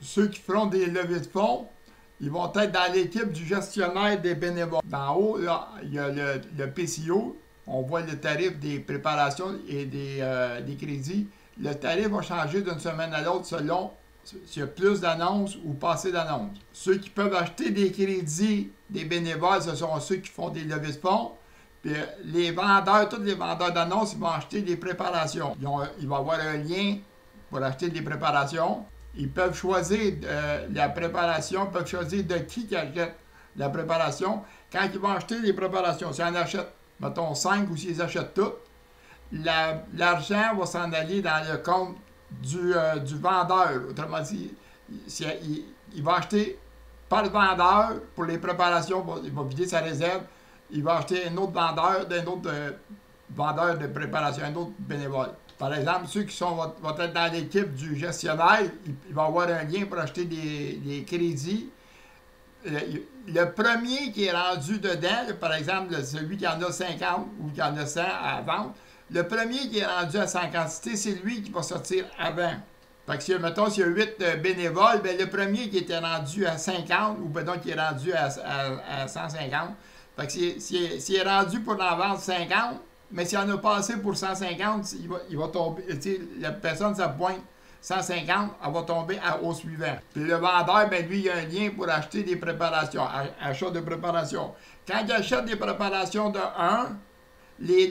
ceux qui feront des levées de fonds, ils vont être dans l'équipe du gestionnaire des bénévoles. D'en haut, là, il y a le PCO. On voit le tarif des préparations et des crédits. Le tarif va changer d'une semaine à l'autre selon s'il y a plus d'annonces ou pas assez d'annonces. Ceux qui peuvent acheter des crédits des bénévoles, ce sont ceux qui font des levées de fonds. Puis les vendeurs, tous les vendeurs d'annonces, ils vont acheter des préparations. Il va y avoir un lien pour acheter des préparations. Ils peuvent choisir la préparation, ils peuvent choisir de qui achète la préparation. Quand ils vont acheter les préparations, s'ils en achètent, mettons 5 ou s'ils achètent toutes, l'argent va s'en aller dans le compte du vendeur. Autrement dit, il va acheter par le vendeur pour les préparations, il va vider sa réserve, il va acheter un autre vendeur d'un autre vendeur de préparation, un autre bénévole. Par exemple, ceux qui vont être dans l'équipe du gestionnaire, il va avoir un lien pour acheter des crédits. Le premier qui est rendu dedans, par exemple, celui qui en a 50 ou qui en a 100 à vendre, le premier qui est rendu à 100 quantités, c'est lui qui va sortir avant. Fait que mettons, s'il y a 8 bénévoles, bien, le premier qui était rendu à 50 ou donc qui est rendu à 150, fait que s'il est rendu pour en vendre 50, mais s'il en a pas assez pour 150, il va tomber. La personne, ça pointe 150, elle va tomber au suivant. Puis le vendeur, ben lui, il a un lien pour acheter des préparations, achat de préparation. Quand il achète des préparations de 1,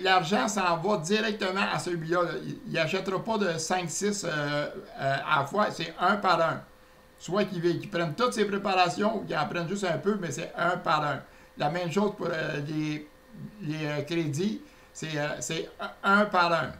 l'argent s'en va directement à celui-là. Il n'achètera pas de 5-6 à la fois, c'est un par un. Soit qu'ils prennent toutes ses préparations ou qu'ils en prennent juste un peu, mais c'est un par un. La même chose pour les crédits, c'est un par un.